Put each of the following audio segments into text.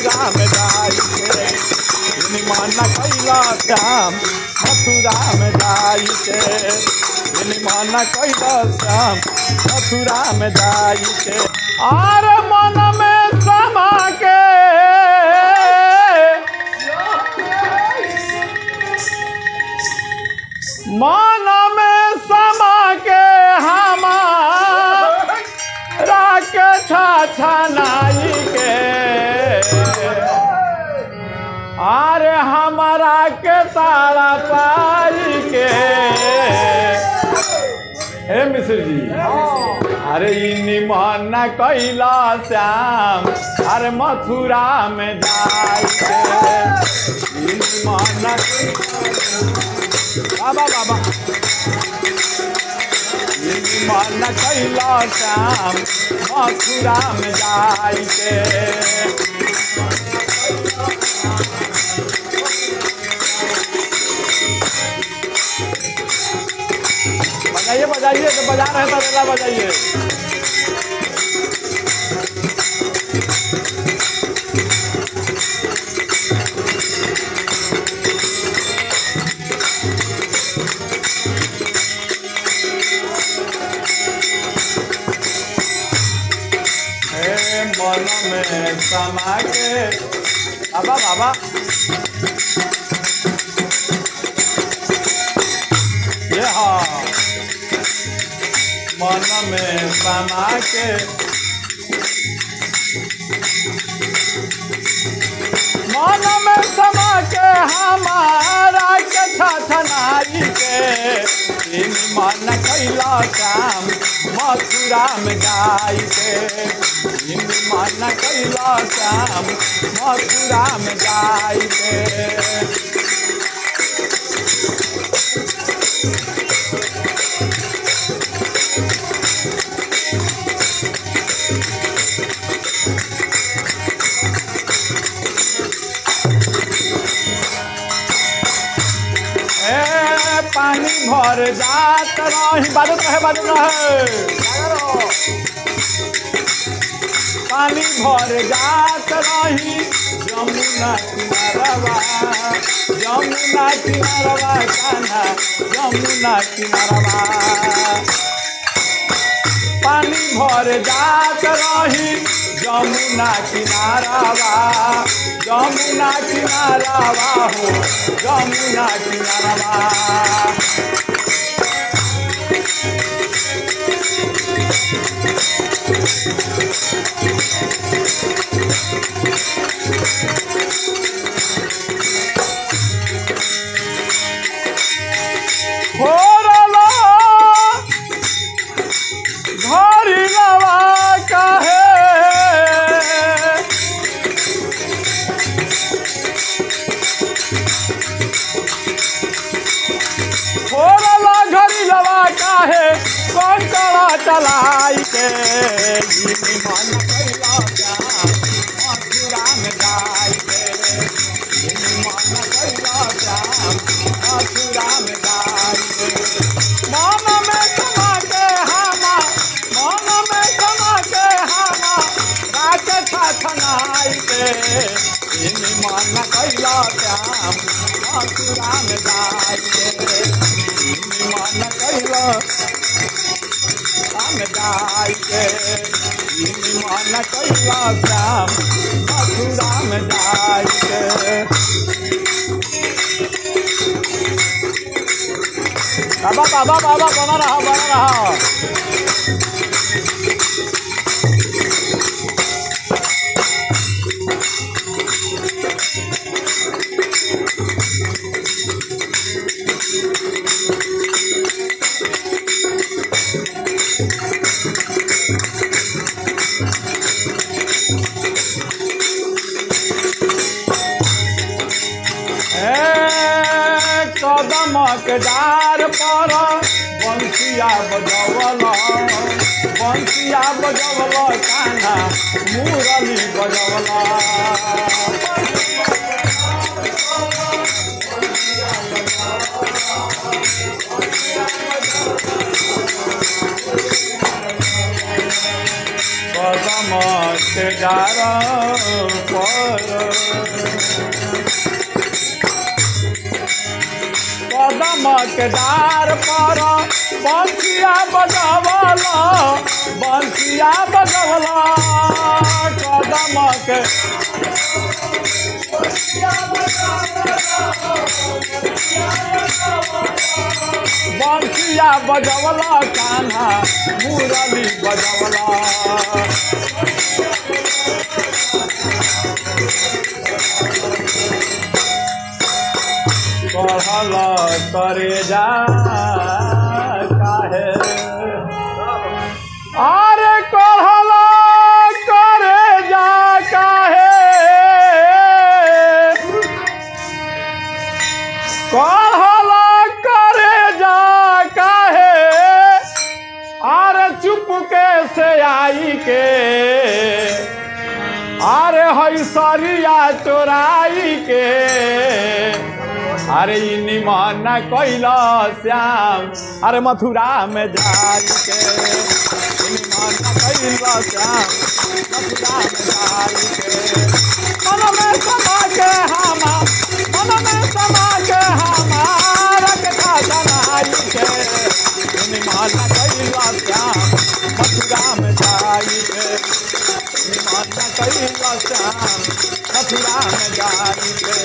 मथुरा में जाई के निमान कैला श्याम मथुरा में जाई के निमान कैला श्याम मथुरा में जाई के आर मन में समा के मन में समा के हमारा के छछनाई के अरे हमारा के तारा पाई के हे मिश्र जी अरे निमान कैला श्याम अरे मथुरा में जाई के निमान बाबा बाबा निमान कैला श्याम मथुरा में जाई के बजाइए बजाइए तो बजा रहे तो बेला बजाइए मन में समा के बाबा बाबा ये हाँ मन में समा के मन में समा के हमारा के छछनाई के मन कैला श्याम मथुरा में जाई के मन कैला श्याम मथुरा में जाई के पानी भर जात रही बाजू रहे पानी भर जात रही यमुना किनारवा कान्हा यमुना किनारवा पानी भर जात रही यमुना किनारवा हो यमुना किनारवा चलाई के निमान कैला श्याम मथुरा में जाई के निमान कैला श्याम मथुरा में जाई के मन में समा के राज छछनाई के निमान कैला श्याम मथुरा में जाई के निमान कैला जाई के निमान कैला श्याम मथुरा में जाई के बाबा बाबा बाबा बना रहा कदमक डार पर बंसिया बजवल कान्हा मुरली बजवल कदम के डार पर कदम के डार पर बंसिया बजवला कदम के बंसिया बजवला कान्हा मुरली बजवला कहल करे जा काहे अरे कहल करे जा काहे कहल करे जा काहे अरे चुपके से आई के अरे हई सरिया चोराई के अरे निमन कैला श्याम अरे मथुरा में जाई के निमन कैला श्याम मथुरा में जाई के मन में समा के हमारा कथा जनाई के निमन कैला श्याम मथुरा में जाई के निमन कैला श्याम मथुरा में जाई के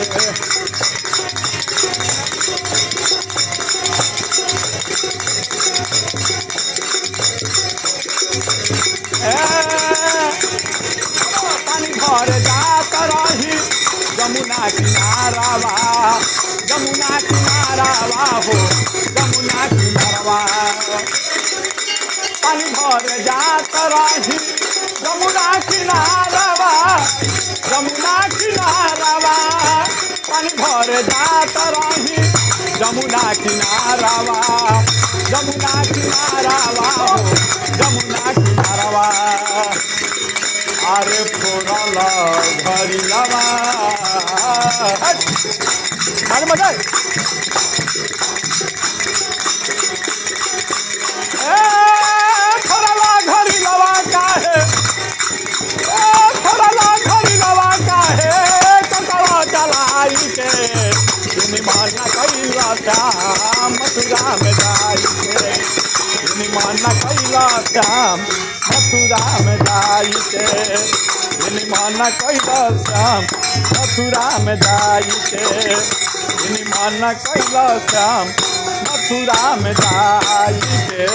पानी भर जात रही जमुना किनारावा हो जमुना किनारावा पानी भर जात रही जमुना किनारावा पानी भर जात रही जमुना किनारावा हो जमुना किनारावा अरे फोड़ल घरी लवा अरे मजा फोड़ल घरी लवा काहे ककड़ा चलाई के निमन कैला श्याम मथुरा में जाई के निमन कैला श्याम मथुरा में जाई के निमन कैला श्याम मथुरा में जाई के निमन कैला श्याम मथुरा में जाई के